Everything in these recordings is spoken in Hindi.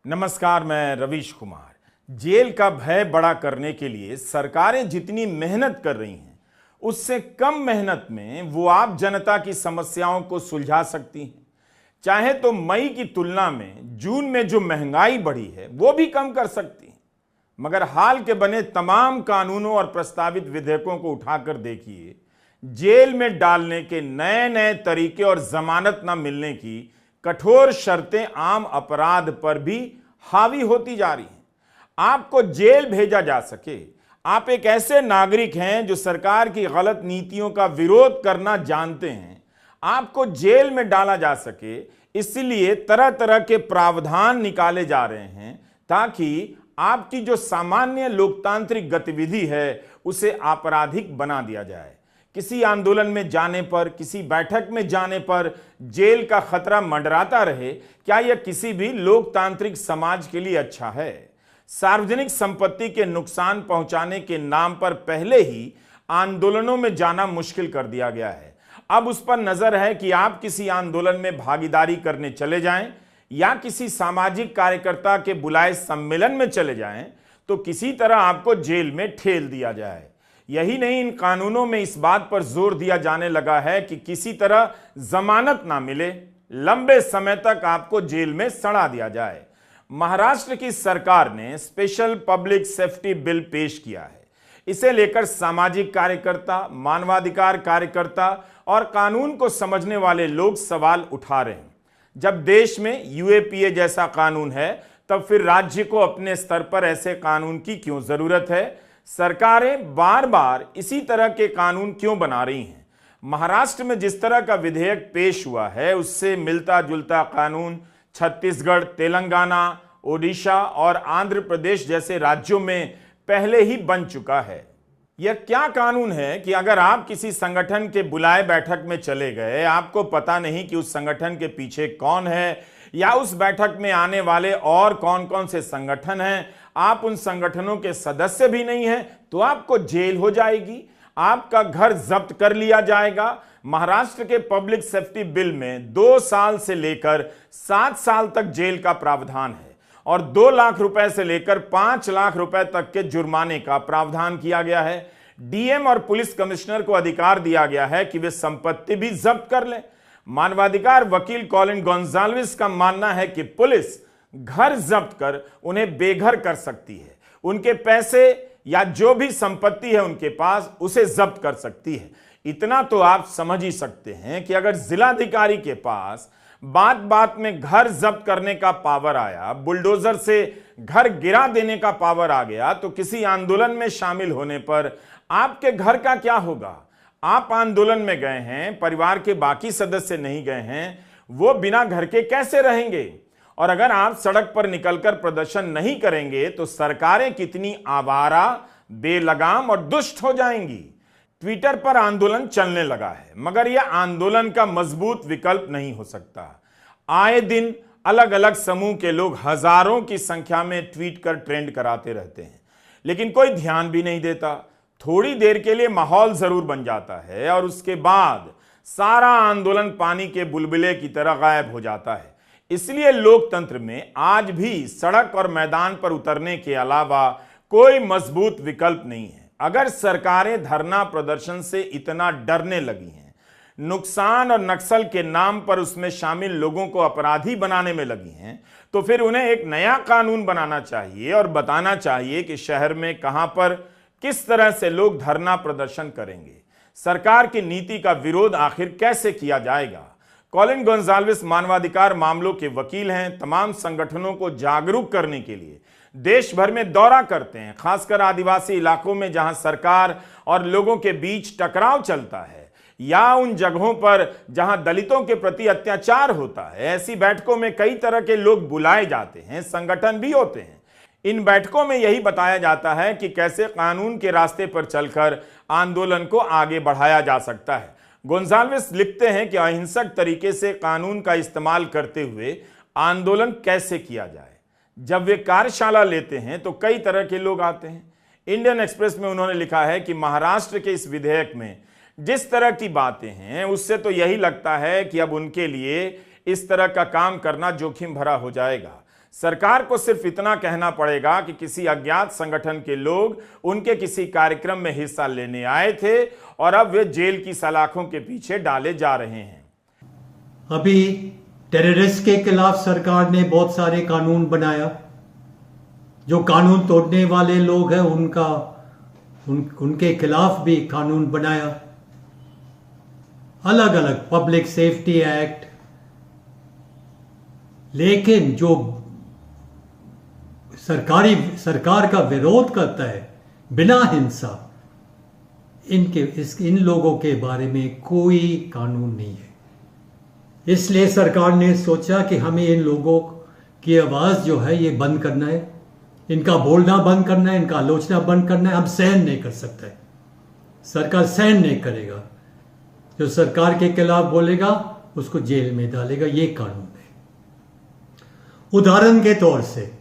नमस्कार, मैं रवीश कुमार। जेल का भय बड़ा करने के लिए सरकारें जितनी मेहनत कर रही हैं, उससे कम मेहनत में वो आप जनता की समस्याओं को सुलझा सकती हैं। चाहे तो मई की तुलना में जून में जो महंगाई बढ़ी है वो भी कम कर सकती हैं। मगर हाल के बने तमाम कानूनों और प्रस्तावित विधेयकों को उठाकर देखिए, जेल में डालने के नए नए तरीके और जमानत न मिलने की कठोर शर्तें आम अपराध पर भी हावी होती जा रही हैं। आपको जेल भेजा जा सके, आप एक ऐसे नागरिक हैं जो सरकार की गलत नीतियों का विरोध करना जानते हैं, आपको जेल में डाला जा सके, इसलिए तरह तरह के प्रावधान निकाले जा रहे हैं ताकि आपकी जो सामान्य लोकतांत्रिक गतिविधि है उसे आपराधिक बना दिया जाए। किसी आंदोलन में जाने पर, किसी बैठक में जाने पर जेल का खतरा मंडराता रहे, क्या यह किसी भी लोकतांत्रिक समाज के लिए अच्छा है? सार्वजनिक संपत्ति के नुकसान पहुंचाने के नाम पर पहले ही आंदोलनों में जाना मुश्किल कर दिया गया है। अब उस पर नजर है कि आप किसी आंदोलन में भागीदारी करने चले जाएं या किसी सामाजिक कार्यकर्ता के बुलाए सम्मेलन में चले जाएं तो किसी तरह आपको जेल में ठेल दिया जाए। यही नहीं, इन कानूनों में इस बात पर जोर दिया जाने लगा है कि किसी तरह जमानत ना मिले, लंबे समय तक आपको जेल में सड़ा दिया जाए। महाराष्ट्र की सरकार ने स्पेशल पब्लिक सेफ्टी बिल पेश किया है। इसे लेकर सामाजिक कार्यकर्ता, मानवाधिकार कार्यकर्ता और कानून को समझने वाले लोग सवाल उठा रहे हैं। जब देश में यूएपीए जैसा कानून है, तब फिर राज्य को अपने स्तर पर ऐसे कानून की क्यों जरूरत है? सरकारें बार बार इसी तरह के कानून क्यों बना रही हैं? महाराष्ट्र में जिस तरह का विधेयक पेश हुआ है, उससे मिलता जुलता कानून छत्तीसगढ़, तेलंगाना, ओडिशा और आंध्र प्रदेश जैसे राज्यों में पहले ही बन चुका है। यह क्या कानून है कि अगर आप किसी संगठन के बुलाए बैठक में चले गए, आपको पता नहीं कि उस संगठन के पीछे कौन है या उस बैठक में आने वाले और कौन कौन से संगठन हैं, आप उन संगठनों के सदस्य भी नहीं हैं, तो आपको जेल हो जाएगी, आपका घर जब्त कर लिया जाएगा। महाराष्ट्र के पब्लिक सेफ्टी बिल में 2 साल से लेकर 7 साल तक जेल का प्रावधान है और 2 लाख रुपए से लेकर 5 लाख रुपए तक के जुर्माने का प्रावधान किया गया है। डीएम और पुलिस कमिश्नर को अधिकार दिया गया है कि वे संपत्ति भी जब्त कर लें। मानवाधिकार वकील कॉलिन गोंजाल्विस का मानना है कि पुलिस घर जब्त कर उन्हें बेघर कर सकती है, उनके पैसे या जो भी संपत्ति है उनके पास उसे जब्त कर सकती है। इतना तो आप समझ ही सकते हैं कि अगर जिलाधिकारी के पास बात बात में घर जब्त करने का पावर आया, बुलडोजर से घर गिरा देने का पावर आ गया, तो किसी आंदोलन में शामिल होने पर आपके घर का क्या होगा? आप आंदोलन में गए हैं, परिवार के बाकी सदस्य नहीं गए हैं, वो बिना घर के कैसे रहेंगे? और अगर आप सड़क पर निकलकर प्रदर्शन नहीं करेंगे तो सरकारें कितनी आवारा, बेलगाम और दुष्ट हो जाएंगी। ट्विटर पर आंदोलन चलने लगा है, मगर यह आंदोलन का मजबूत विकल्प नहीं हो सकता। आए दिन अलग अलग समूह के लोग हजारों की संख्या में ट्वीट कर ट्रेंड कराते रहते हैं, लेकिन कोई ध्यान भी नहीं देता। थोड़ी देर के लिए माहौल जरूर बन जाता है और उसके बाद सारा आंदोलन पानी के बुलबुले की तरह गायब हो जाता है। इसलिए लोकतंत्र में आज भी सड़क और मैदान पर उतरने के अलावा कोई मजबूत विकल्प नहीं है। अगर सरकारें धरना प्रदर्शन से इतना डरने लगी हैं, नुकसान और नक्सल के नाम पर उसमें शामिल लोगों को अपराधी बनाने में लगी हैं, तो फिर उन्हें एक नया कानून बनाना चाहिए और बताना चाहिए कि शहर में कहां पर किस तरह से लोग धरना प्रदर्शन करेंगे। सरकार की नीति का विरोध आखिर कैसे किया जाएगा? कॉलिन गोंजाल्विस मानवाधिकार मामलों के वकील हैं। तमाम संगठनों को जागरूक करने के लिए देश भर में दौरा करते हैं, खासकर आदिवासी इलाकों में जहां सरकार और लोगों के बीच टकराव चलता है या उन जगहों पर जहां दलितों के प्रति अत्याचार होता है। ऐसी बैठकों में कई तरह के लोग बुलाए जाते हैं, संगठन भी होते हैं। इन बैठकों में यही बताया जाता है कि कैसे कानून के रास्ते पर चलकर आंदोलन को आगे बढ़ाया जा सकता है। गोंजाल्विस लिखते हैं कि अहिंसक तरीके से कानून का इस्तेमाल करते हुए आंदोलन कैसे किया जाए। जब वे कार्यशाला लेते हैं तो कई तरह के लोग आते हैं। इंडियन एक्सप्रेस में उन्होंने लिखा है कि महाराष्ट्र के इस विधेयक में जिस तरह की बातें हैं, उससे तो यही लगता है कि अब उनके लिए इस तरह का काम करना जोखिम भरा हो जाएगा। सरकार को सिर्फ इतना कहना पड़ेगा कि किसी अज्ञात संगठन के लोग उनके किसी कार्यक्रम में हिस्सा लेने आए थे और अब वे जेल की सलाखों के पीछे डाले जा रहे हैं। अभी टेररिस्ट के खिलाफ सरकार ने बहुत सारे कानून बनाया। जो कानून तोड़ने वाले लोग हैं उनके खिलाफ भी कानून बनाया, अलग अलग पब्लिक सेफ्टी एक्ट। लेकिन जो सरकार का विरोध करता है बिना हिंसा, इन लोगों के बारे में कोई कानून नहीं है। इसलिए सरकार ने सोचा कि हमें इन लोगों की आवाज जो है ये बंद करना है, इनका बोलना बंद करना है, इनका आलोचना बंद करना है। हम सहन नहीं कर सकते, सरकार सहन नहीं करेगा। जो सरकार के खिलाफ बोलेगा उसको जेल में डालेगा, ये कानून है। उदाहरण के तौर से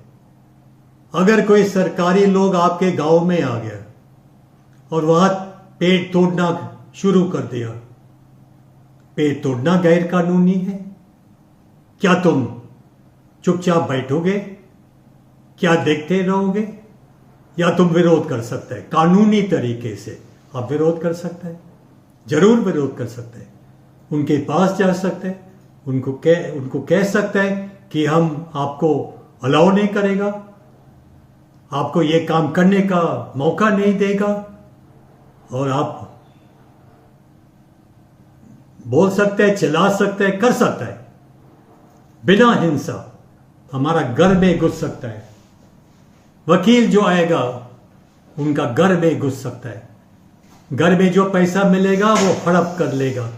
अगर कोई सरकारी लोग आपके गांव में आ गया और वहां पेड़ तोड़ना शुरू कर दिया, पेड़ तोड़ना गैर कानूनी है, क्या तुम चुपचाप बैठोगे? क्या देखते रहोगे? या तुम विरोध कर सकते हैं? कानूनी तरीके से आप विरोध कर सकते हैं, जरूर विरोध कर सकते हैं। उनके पास जा सकते हैं, उनको कह सकते हैं कि हम आपको अलाउ नहीं करेगा, आपको ये काम करने का मौका नहीं देगा, और आप बोल सकते हैं, चिल्ला सकते हैं, कर सकते हैं बिना हिंसा। हमारा घर में घुस सकता है, वकील जो आएगा उनका घर में घुस सकता है, घर में जो पैसा मिलेगा वो हड़प कर लेगा,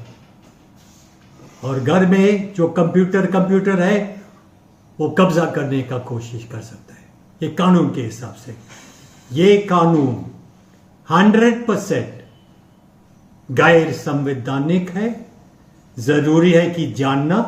और घर में जो कंप्यूटर है वो कब्जा करने का कोशिश कर सकता है। ये कानून के हिसाब से ये कानून 100% गैर संवैधानिक है। जरूरी है कि जानना,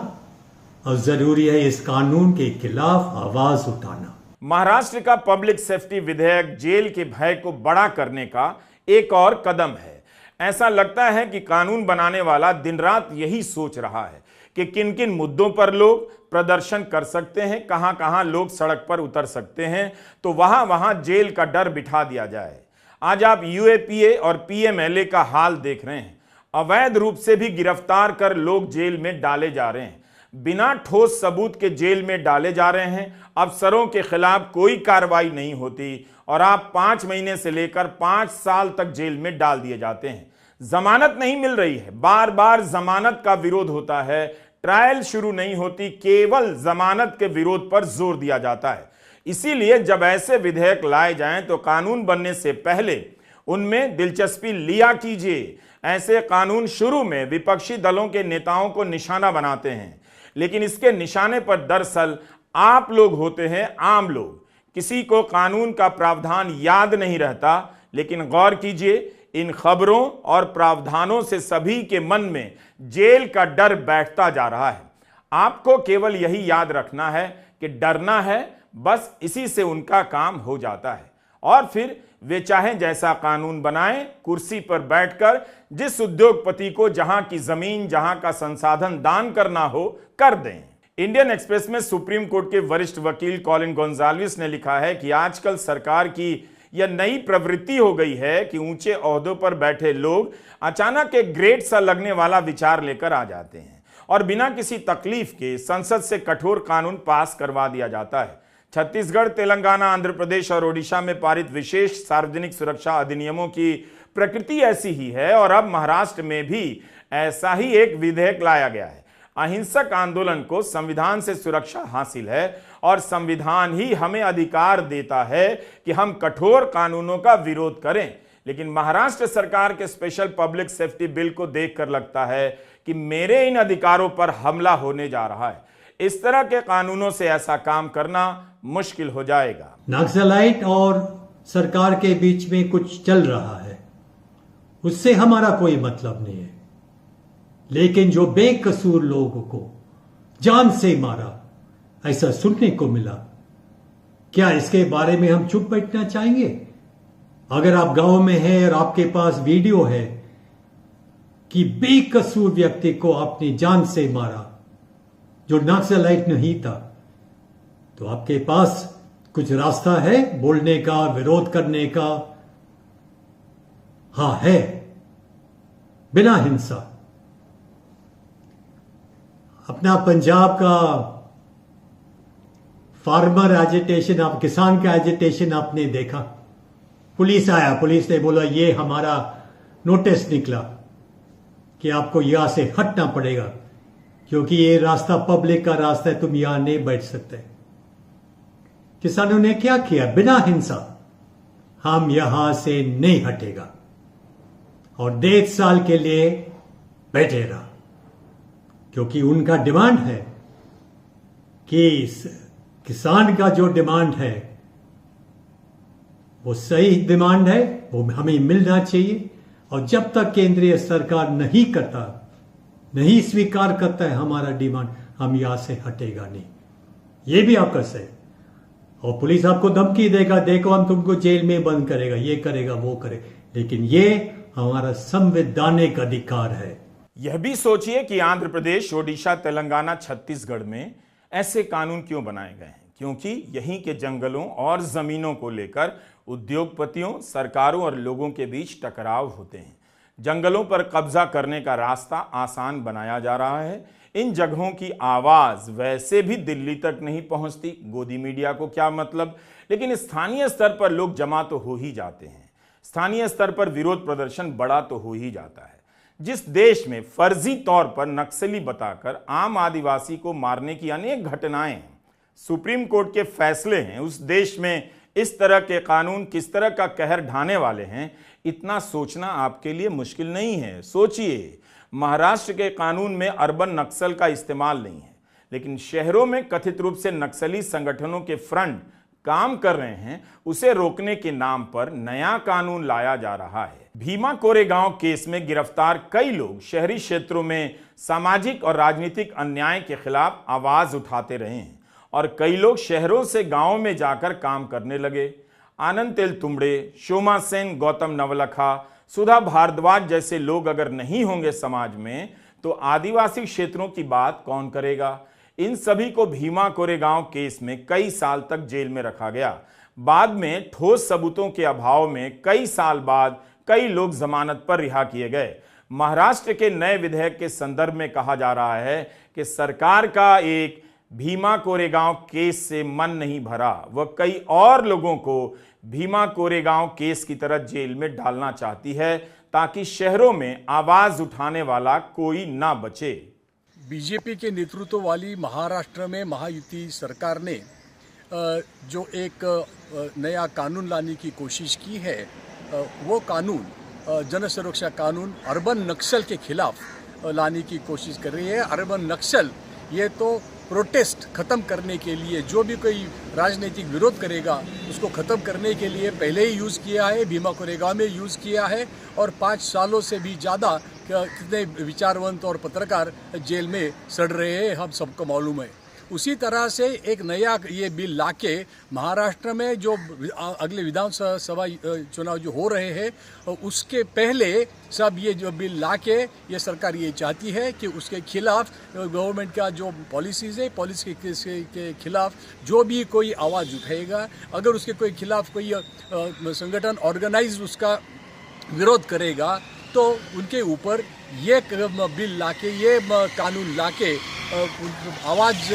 और जरूरी है इस कानून के खिलाफ आवाज उठाना। महाराष्ट्र का पब्लिक सेफ्टी विधेयक जेल के भय को बड़ा करने का एक और कदम है। ऐसा लगता है कि कानून बनाने वाला दिन रात यही सोच रहा है कि किन किन मुद्दों पर लोग प्रदर्शन कर सकते हैं, कहां कहां लोग सड़क पर उतर सकते हैं, तो वहां वहां जेल का डर बिठा दिया जाए। आज आप यूएपीए और पीएमएलए का हाल देख रहे हैं। अवैध रूप से भी गिरफ्तार कर लोग जेल में डाले जा रहे हैं, बिना ठोस सबूत के जेल में डाले जा रहे हैं। अफसरों के खिलाफ कोई कार्रवाई नहीं होती और आप 5 महीने से लेकर 5 साल तक जेल में डाल दिए जाते हैं। जमानत नहीं मिल रही है, बार बार जमानत का विरोध होता है, ट्रायल शुरू नहीं होती, केवल जमानत के विरोध पर जोर दिया जाता है। इसीलिए जब ऐसे विधेयक लाए जाएं तो कानून बनने से पहले उनमें दिलचस्पी लिया कीजिए। ऐसे कानून शुरू में विपक्षी दलों के नेताओं को निशाना बनाते हैं, लेकिन इसके निशाने पर दरअसल आप लोग होते हैं, आम लोग। किसी को कानून का प्रावधान याद नहीं रहता, लेकिन गौर कीजिए, इन खबरों और प्रावधानों से सभी के मन में जेल का डर बैठता जा रहा है। आपको केवल यही याद रखना है कि डरना है, बस इसी से उनका काम हो जाता है। और फिर वे चाहे जैसा कानून बनाएं, कुर्सी पर बैठकर जिस उद्योगपति को जहां की जमीन, जहां का संसाधन दान करना हो, कर दें। इंडियन एक्सप्रेस में सुप्रीम कोर्ट के वरिष्ठ वकील कॉलिन गोंजाल्विस ने लिखा है कि आजकल सरकार की यह नई प्रवृत्ति हो गई है कि ऊंचे ओहदों पर बैठे लोग अचानक एक ग्रेट सा लगने वाला विचार लेकर आ जाते हैं और बिना किसी तकलीफ के संसद से कठोर कानून पास करवा दिया जाता है। छत्तीसगढ़, तेलंगाना, आंध्र प्रदेश और ओडिशा में पारित विशेष सार्वजनिक सुरक्षा अधिनियमों की प्रकृति ऐसी ही है और अब महाराष्ट्र में भी ऐसा ही एक विधेयक लाया गया है। अहिंसक आंदोलन को संविधान से सुरक्षा हासिल है और संविधान ही हमें अधिकार देता है कि हम कठोर कानूनों का विरोध करें। लेकिन महाराष्ट्र सरकार के स्पेशल पब्लिक सेफ्टी बिल को देखकर लगता है कि मेरे इन अधिकारों पर हमला होने जा रहा है। इस तरह के कानूनों से ऐसा काम करना मुश्किल हो जाएगा। नक्सलाइट और सरकार के बीच में कुछ चल रहा है, उससे हमारा कोई मतलब नहीं है, लेकिन जो बेकसूर लोगों को जान से मारा, ऐसा सुनने को मिला, क्या इसके बारे में हम चुप बैठना चाहेंगे? अगर आप गांव में हैं और आपके पास वीडियो है कि बेकसूर व्यक्ति को अपनी जान से मारा जो नक्सलाइट नहीं था, तो आपके पास कुछ रास्ता है बोलने का, विरोध करने का? हाँ है, बिना हिंसा। अपना पंजाब का फार्मर एजिटेशन, आप किसान का एजिटेशन आपने देखा। पुलिस आया, पुलिस ने बोला ये हमारा नोटिस निकला कि आपको यहां से हटना पड़ेगा क्योंकि ये रास्ता पब्लिक का रास्ता है, तुम यहां नहीं बैठ सकते। किसानों ने क्या किया? बिना हिंसा, हम यहां से नहीं हटेगा और 1.5 साल के लिए बैठे रहा, क्योंकि उनका डिमांड है कि किसान का जो डिमांड है वो सही डिमांड है, वो हमें मिलना चाहिए। और जब तक केंद्रीय सरकार नहीं करता, नहीं स्वीकार करता है हमारा डिमांड, हम यहां से हटेगा नहीं। ये भी आपका सही। और पुलिस आपको धमकी देगा, देखो हम तुमको जेल में बंद करेगा, ये करेगा, वो करे, लेकिन ये हमारा संवैधानिक अधिकार है। यह भी सोचिए कि आंध्र प्रदेश, ओडिशा, तेलंगाना, छत्तीसगढ़ में ऐसे कानून क्यों बनाए गए हैं? क्योंकि यहीं के जंगलों और जमीनों को लेकर उद्योगपतियों, सरकारों और लोगों के बीच टकराव होते हैं। जंगलों पर कब्जा करने का रास्ता आसान बनाया जा रहा है। इन जगहों की आवाज वैसे भी दिल्ली तक नहीं पहुंचती, गोदी मीडिया को क्या मतलब, लेकिन स्थानीय स्तर पर लोग जमा तो हो ही जाते हैं। स्थानीय स्तर पर विरोध प्रदर्शन बड़ा तो हो ही जाता है। जिस देश में फर्जी तौर पर नक्सली बताकर आम आदिवासी को मारने की अनेक घटनाएं सुप्रीम कोर्ट के फैसले हैं, उस देश में इस तरह के कानून किस तरह का कहर ढाने वाले हैं, इतना सोचना आपके लिए मुश्किल नहीं है। सोचिए, महाराष्ट्र के कानून में अर्बन नक्सल का इस्तेमाल नहीं है, लेकिन शहरों में कथित रूप से नक्सली संगठनों के फ्रंट काम कर रहे हैं, उसे रोकने के नाम पर नया कानून लाया जा रहा है। भीमा कोरेगांव केस में गिरफ्तार कई लोग शहरी क्षेत्रों में सामाजिक और राजनीतिक अन्याय के खिलाफ आवाज उठाते रहे हैं और कई लोग शहरों से गांवों में जाकर काम करने लगे। आनंद तेलतुंबड़े, शोमा सेन, गौतम नवलखा, सुधा भारद्वाज जैसे लोग अगर नहीं होंगे समाज में, तो आदिवासी क्षेत्रों की बात कौन करेगा? इन सभी को भीमा कोरेगांव केस में कई साल तक जेल में रखा गया। बाद में ठोस सबूतों के अभाव में कई साल बाद कई लोग जमानत पर रिहा किए गए। महाराष्ट्र के नए विधेयक के संदर्भ में कहा जा रहा है कि सरकार का एक भीमा कोरेगांव केस से मन नहीं भरा, वह कई और लोगों को भीमा कोरेगांव केस की तरह जेल में डालना चाहती है ताकि शहरों में आवाज उठाने वाला कोई ना बचे। बीजेपी के नेतृत्व वाली महाराष्ट्र में महायुति सरकार ने जो एक नया कानून लाने की कोशिश की है, वो कानून जन सुरक्षा कानून अर्बन नक्सल के खिलाफ लाने की कोशिश कर रही है। अर्बन नक्सल ये तो प्रोटेस्ट ख़त्म करने के लिए, जो भी कोई राजनीतिक विरोध करेगा उसको ख़त्म करने के लिए पहले ही यूज़ किया है, भीमा कोरेगांव में यूज़ किया है और 5 सालों से भी ज़्यादा कितने विचारवंत और पत्रकार जेल में सड़ रहे हैं, हम सबको मालूम है। उसी तरह से एक नया ये बिल लाके महाराष्ट्र में जो अगले विधानसभा चुनाव जो हो रहे हैं उसके पहले सब ये जो बिल लाके ये सरकार ये चाहती है कि उसके खिलाफ गवर्नमेंट का जो पॉलिसीज़ है, पॉलिसी के खिलाफ जो भी कोई आवाज़ उठाएगा, अगर उसके कोई खिलाफ कोई संगठन ऑर्गेनाइज उसका विरोध करेगा तो उनके ऊपर ये बिल लाके, ये कानून लाके आवाज़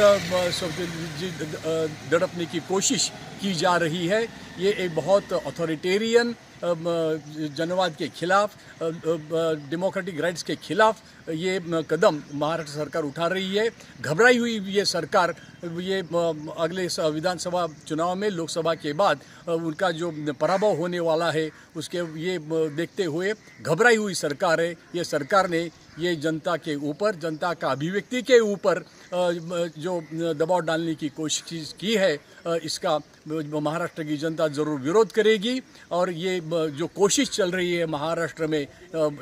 दड़पने की कोशिश की जा रही है। ये एक बहुत अथॉरिटेरियन जनवाद के खिलाफ, डेमोक्रेटिक राइट्स के खिलाफ ये कदम महाराष्ट्र सरकार उठा रही है। घबराई हुई ये सरकार ये अगले विधानसभा चुनाव में, लोकसभा के बाद उनका जो पराभव होने वाला है उसके ये देखते हुए घबराई हुई सरकार है। ये सरकार ने ये जनता के ऊपर, जनता का अभिव्यक्ति के ऊपर जो दबाव डालने की कोशिश की है, इसका महाराष्ट्र की जनता ज़रूर विरोध करेगी और ये जो कोशिश चल रही है महाराष्ट्र में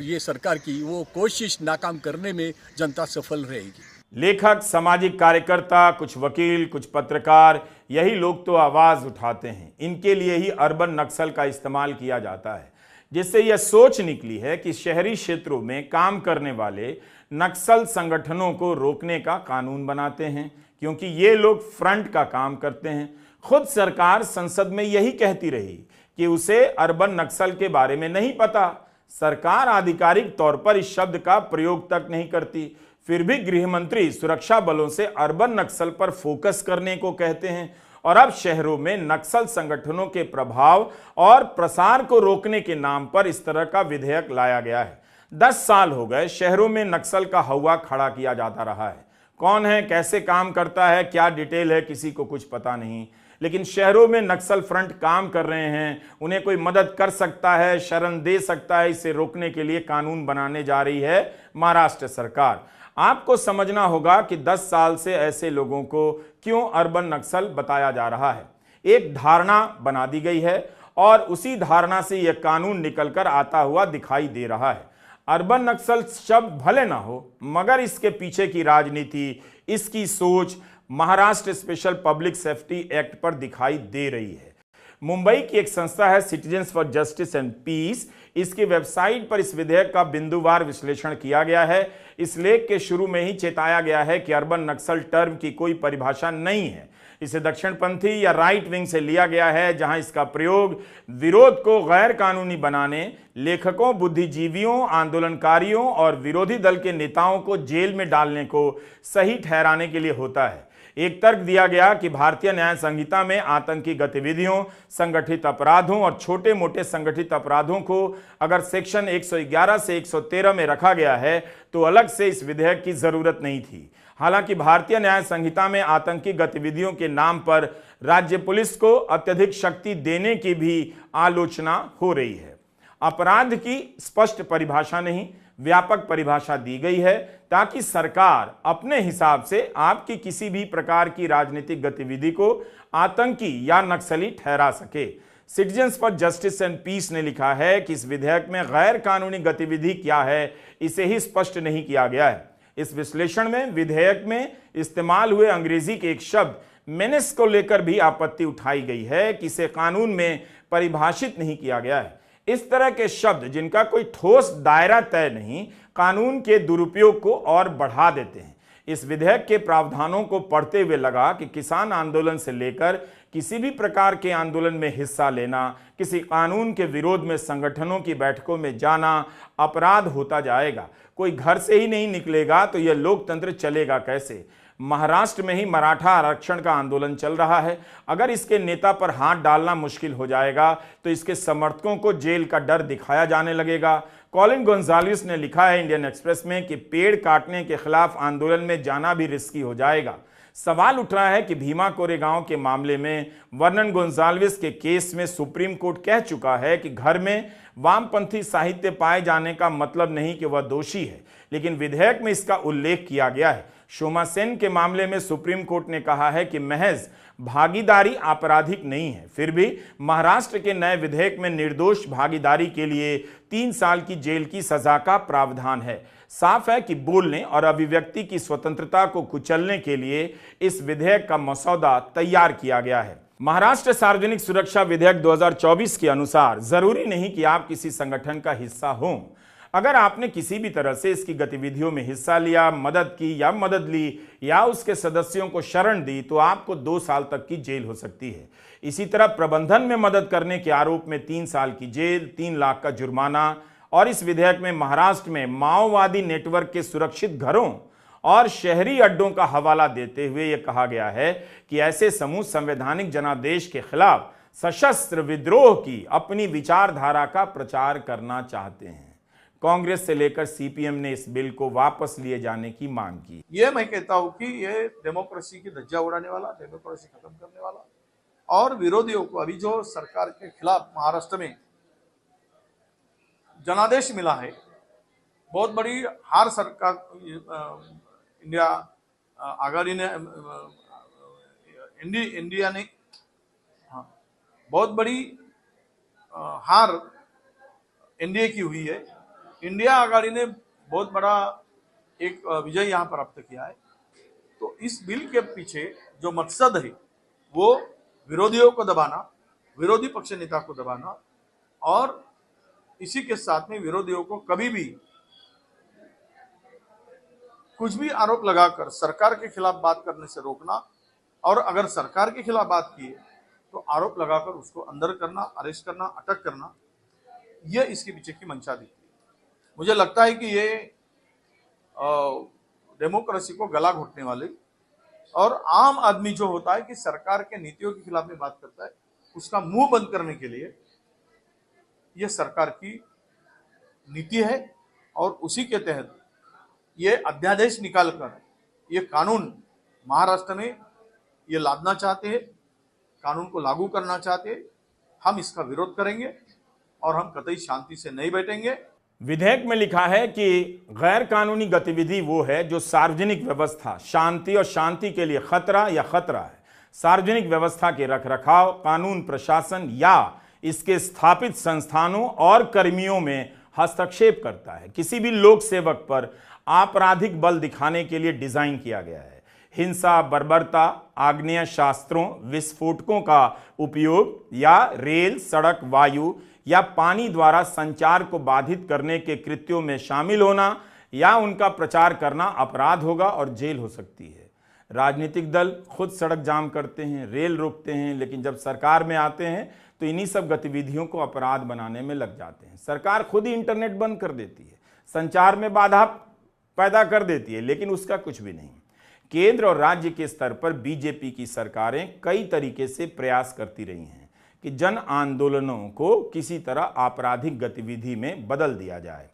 ये सरकार की, वो कोशिश नाकाम करने में जनता सफल रहेगी। लेखक, सामाजिक कार्यकर्ता, कुछ वकील, कुछ पत्रकार, यही लोग तो आवाज उठाते हैं। इनके लिए ही अर्बन नक्सल का इस्तेमाल किया जाता है, जिससे यह सोच निकली है कि शहरी क्षेत्रों में काम करने वाले नक्सल संगठनों को रोकने का कानून बनाते हैं, क्योंकि ये लोग फ्रंट का काम करते हैं। खुद सरकार संसद में यही कहती रही कि उसे अर्बन नक्सल के बारे में नहीं पता। सरकार आधिकारिक तौर पर इस शब्द का प्रयोग तक नहीं करती, फिर भी गृह मंत्री सुरक्षा बलों से अर्बन नक्सल पर फोकस करने को कहते हैं। और अब शहरों में नक्सल संगठनों के प्रभाव और प्रसार को रोकने के नाम पर इस तरह का विधेयक लाया गया है। 10 साल हो गए शहरों में नक्सल का हवा खड़ा किया जाता रहा है। कौन है, कैसे काम करता है, क्या डिटेल है, किसी को कुछ पता नहीं। लेकिन शहरों में नक्सल फ्रंट काम कर रहे हैं, उन्हें कोई मदद कर सकता है, शरण दे सकता है। इसे रोकने के लिए कानून बनाने जा रही है महाराष्ट्र सरकार। आपको समझना होगा कि 10 साल से ऐसे लोगों को क्यों अर्बन नक्सल बताया जा रहा है। एक धारणा बना दी गई है और उसी धारणा से यह कानून निकलकर आता हुआ दिखाई दे रहा है। अर्बन नक्सल शब्द भले ना हो, मगर इसके पीछे की राजनीति, इसकी सोच Maharashtra special public safety act पर दिखाई दे रही है। मुंबई की एक संस्था है citizens for justice and peace, इसकी वेबसाइट पर इस विधेयक का बिंदुवार विश्लेषण किया गया है। इस लेख के शुरू में ही चेताया गया है कि अर्बन नक्सल टर्म की कोई परिभाषा नहीं है। इसे दक्षिणपंथी या राइट विंग से लिया गया है, जहां इसका प्रयोग विरोध को गैर कानूनी बनाने, लेखकों, बुद्धिजीवियों, आंदोलनकारियों और विरोधी दल के नेताओं को जेल में डालने को सही ठहराने के लिए होता है। एक तर्क दिया गया कि भारतीय न्याय संहिता में आतंकी गतिविधियों, संगठित अपराधों और छोटे मोटे संगठित अपराधों को अगर सेक्शन 111 से 113 में रखा गया है तो अलग से इस विधेयक की जरूरत नहीं थी। हालांकि भारतीय न्याय संहिता में आतंकी गतिविधियों के नाम पर राज्य पुलिस को अत्यधिक शक्ति देने की भी आलोचना हो रही है। अपराध की स्पष्ट परिभाषा नहीं, व्यापक परिभाषा दी गई है ताकि सरकार अपने हिसाब से आपकी किसी भी प्रकार की राजनीतिक गतिविधि को आतंकी या नक्सली ठहरा सके। Citizens for justice and peace ने लिखा है कि इस विधेयक में गैर कानूनी गतिविधि क्या है, इसे ही स्पष्ट नहीं किया गया है। इस विश्लेषण में विधेयक में इस्तेमाल हुए अंग्रेजी के एक शब्द मेनेस को लेकर भी आपत्ति उठाई गई है कि इसे कानून में परिभाषित नहीं किया गया है। इस तरह के शब्द जिनका कोई ठोस दायरा तय नहीं, कानून के दुरुपयोग को और बढ़ा देते हैं। इस विधेयक के प्रावधानों को पढ़ते हुए लगा कि किसान आंदोलन से लेकर किसी भी प्रकार के आंदोलन में हिस्सा लेना, किसी कानून के विरोध में संगठनों की बैठकों में जाना अपराध होता जाएगा। कोई घर से ही नहीं निकलेगा तो यह लोकतंत्र चलेगा कैसे। महाराष्ट्र में ही मराठा आरक्षण का आंदोलन चल रहा है। अगर इसके नेता पर हाथ डालना मुश्किल हो जाएगा तो इसके समर्थकों को जेल का डर दिखाया जाने लगेगा। कॉलिन गोंजाल्विस ने लिखा है इंडियन एक्सप्रेस में कि पेड़ काटने के खिलाफ आंदोलन में जाना भी रिस्की हो जाएगा। सवाल उठ रहा है कि भीमा कोरेगांव के मामले में वर्नन गोंजाल्विस के केस में सुप्रीम कोर्ट कह चुका है कि घर में वामपंथी साहित्य पाए जाने का मतलब नहीं कि वह दोषी है, लेकिन विधेयक में इसका उल्लेख किया गया है। शोमा सेन के मामले में सुप्रीम कोर्ट ने कहा है कि महज भागीदारी आपराधिक नहीं है। फिर भी महाराष्ट्र के नए विधेयक में निर्दोष भागीदारी के लिए 3 साल की जेल की सजा का प्रावधान है। साफ है कि बोलने और अभिव्यक्ति की स्वतंत्रता को कुचलने के लिए इस विधेयक का मसौदा तैयार किया गया है। महाराष्ट्र सार्वजनिक सुरक्षा विधेयक 2024 के अनुसार जरूरी नहीं कि आप किसी संगठन का हिस्सा हों। अगर आपने किसी भी तरह से इसकी गतिविधियों में हिस्सा लिया, मदद की या मदद ली या उसके सदस्यों को शरण दी तो आपको 2 साल तक की जेल हो सकती है। इसी तरह प्रबंधन में मदद करने के आरोप में 3 साल की जेल, 3 लाख का जुर्माना। और इस विधेयक में महाराष्ट्र में माओवादी नेटवर्क के सुरक्षित घरों और शहरी अड्डों का हवाला देते हुए यह कहा गया है कि ऐसे समूह संवैधानिक जनादेश के खिलाफ सशस्त्र विद्रोह की अपनी विचारधारा का प्रचार करना चाहते हैं। कांग्रेस से लेकर सीपीएम ने इस बिल को वापस लिए जाने की मांग की। ये मैं कहता हूं कि ये डेमोक्रेसी की धज्जा उड़ाने वाला, डेमोक्रेसी खत्म करने वाला और विरोधियों को अभी जो सरकार के खिलाफ महाराष्ट्र में जनादेश मिला है, बहुत बड़ी हार सरकार इंडिया आघाड़ी ने इंडिया ने बहुत बड़ी हार एनडीए की हुई है। इंडिया आघाड़ी ने बहुत बड़ा एक विजय यहाँ प्राप्त किया है। तो इस बिल के पीछे जो मकसद है वो विरोधियों को दबाना, विरोधी पक्ष नेता को दबाना और इसी के साथ में विरोधियों को कभी भी कुछ भी आरोप लगाकर सरकार के खिलाफ बात करने से रोकना, और अगर सरकार के खिलाफ बात की है तो आरोप लगाकर उसको अंदर करना, अरेस्ट करना, अटक करना, यह इसके पीछे की मंशा दिखती है। मुझे लगता है कि ये डेमोक्रेसी को गला घोटने वाले, और आम आदमी जो होता है कि सरकार के नीतियों के खिलाफ में बात करता है, उसका मुंह बंद करने के लिए यह सरकार की नीति है, और उसी के तहत ये अध्यादेश निकालकर ये कानून महाराष्ट्र में ये लादना चाहते हैं, कानून को लागू करना चाहते हैं। हम इसका विरोध करेंगे और हम कतई शांति से नहीं बैठेंगे। विधेयक में लिखा है कि गैर कानूनी गतिविधि वो है जो सार्वजनिक व्यवस्था, शांति और शांति के लिए खतरा या खतरा है, सार्वजनिक व्यवस्था के रखरखाव, कानून प्रशासन या इसके स्थापित संस्थानों और कर्मियों में हस्तक्षेप करता है, किसी भी लोक सेवक पर आपराधिक बल दिखाने के लिए डिजाइन किया गया है, हिंसा, बर्बरता, आग्नेय शास्त्रों, विस्फोटकों का उपयोग या रेल, सड़क, वायु या पानी द्वारा संचार को बाधित करने के कृत्यों में शामिल होना या उनका प्रचार करना अपराध होगा और जेल हो सकती है। राजनीतिक दल खुद सड़क जाम करते हैं, रेल रोकते हैं, लेकिन जब सरकार में आते हैं तो इन्हीं सब गतिविधियों को अपराध बनाने में लग जाते हैं। सरकार खुद ही इंटरनेट बंद कर देती है, संचार में बाधा पैदा कर देती है, लेकिन उसका कुछ भी नहीं। केंद्र और राज्य के स्तर पर बीजेपी की सरकारें कई तरीके से प्रयास करती रही हैं कि जन आंदोलनों को किसी तरह आपराधिक गतिविधि में बदल दिया जाए।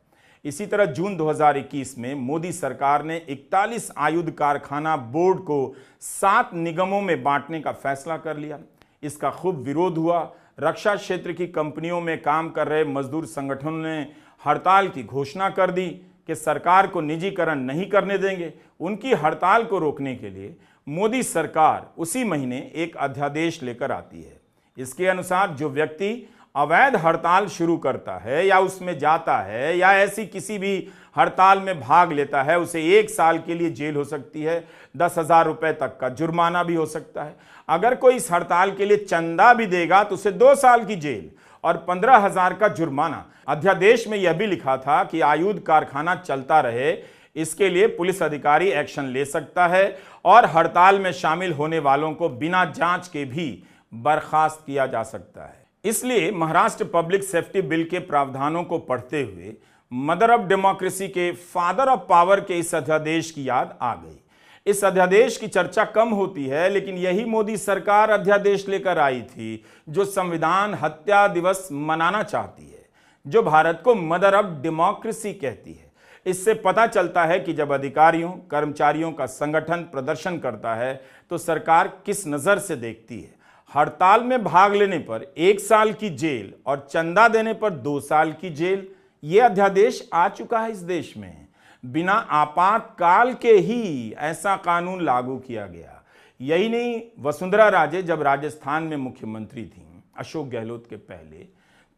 इसी तरह जून 2021 में मोदी सरकार ने 41 आयुध कारखाना बोर्ड को 7 निगमों में बांटने का फैसला कर लिया। इसका खूब विरोध हुआ। रक्षा क्षेत्र की कंपनियों में काम कर रहे मजदूर संगठनों ने हड़ताल की घोषणा कर दी कि सरकार को निजीकरण नहीं करने देंगे। उनकी हड़ताल को रोकने के लिए मोदी सरकार उसी महीने एक अध्यादेश लेकर आती है। इसके अनुसार जो व्यक्ति अवैध हड़ताल शुरू करता है या उसमें जाता है या ऐसी किसी भी हड़ताल में भाग लेता है, उसे 1 साल के लिए जेल हो सकती है, 10,000 रुपए तक का जुर्माना भी हो सकता है। अगर कोई इस हड़ताल के लिए चंदा भी देगा तो उसे 2 साल की जेल और 15,000 का जुर्माना। अध्यादेश में यह भी लिखा था कि आयुध कारखाना चलता रहे, इसके लिए पुलिस अधिकारी एक्शन ले सकता है और हड़ताल में शामिल होने वालों को बिना जांच के भी बर्खास्त किया जा सकता है। इसलिए महाराष्ट्र पब्लिक सेफ्टी बिल के प्रावधानों को पढ़ते हुए मदर ऑफ डेमोक्रेसी के फादर ऑफ पावर के इस अध्यादेश की याद आ गई। इस अध्यादेश की चर्चा कम होती है, लेकिन यही मोदी सरकार अध्यादेश लेकर आई थी जो संविधान हत्या दिवस मनाना चाहती है, जो भारत को मदर ऑफ डेमोक्रेसी कहती है। इससे पता चलता है कि जब अधिकारियों, कर्मचारियों का संगठन प्रदर्शन करता है तो सरकार किस नजर से देखती है। हड़ताल में भाग लेने पर 1 साल की जेल और चंदा देने पर 2 साल की जेल, यह अध्यादेश आ चुका है इस देश में। बिना आपातकाल के ही ऐसा कानून लागू किया गया। यही नहीं, वसुंधरा राजे जब राजस्थान में मुख्यमंत्री थी अशोक गहलोत के पहले,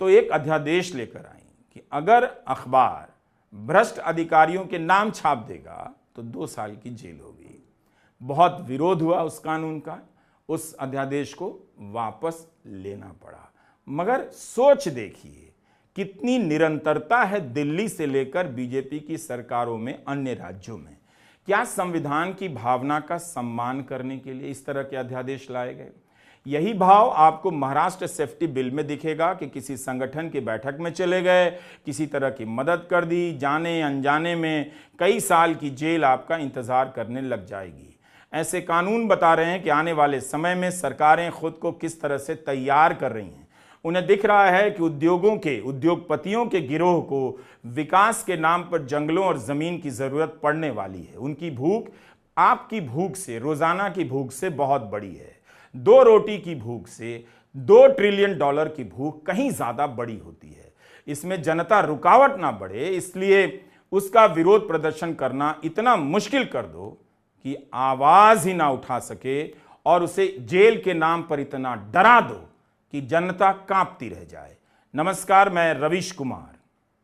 तो एक अध्यादेश लेकर आई कि अगर अखबार भ्रष्ट अधिकारियों के नाम छाप देगा तो 2 साल की जेल होगी। बहुत विरोध हुआ उस कानून का, उस अध्यादेश को वापस लेना पड़ा। मगर सोच देखिए कितनी निरंतरता है दिल्ली से लेकर बीजेपी की सरकारों में अन्य राज्यों में। क्या संविधान की भावना का सम्मान करने के लिए इस तरह के अध्यादेश लाए गए? यही भाव आपको महाराष्ट्र सेफ्टी बिल में दिखेगा कि किसी संगठन की बैठक में चले गए, किसी तरह की मदद कर दी, जाने अनजाने में कई साल की जेल आपका इंतजार करने लग जाएगी। ऐसे कानून बता रहे हैं कि आने वाले समय में सरकारें खुद को किस तरह से तैयार कर रही हैं। उन्हें दिख रहा है कि उद्योगपतियों के गिरोह को विकास के नाम पर जंगलों और जमीन की जरूरत पड़ने वाली है। उनकी भूख आपकी भूख से, रोजाना की भूख से बहुत बड़ी है। 2 रोटी की भूख से $2 ट्रिलियन की भूख कहीं ज्यादा बड़ी होती है। इसमें जनता रुकावट ना बढ़े, इसलिए उसका विरोध प्रदर्शन करना इतना मुश्किल कर दो कि आवाज ही ना उठा सके और उसे जेल के नाम पर इतना डरा दो कि जनता कांपती रह जाए। नमस्कार, मैं रवीश कुमार।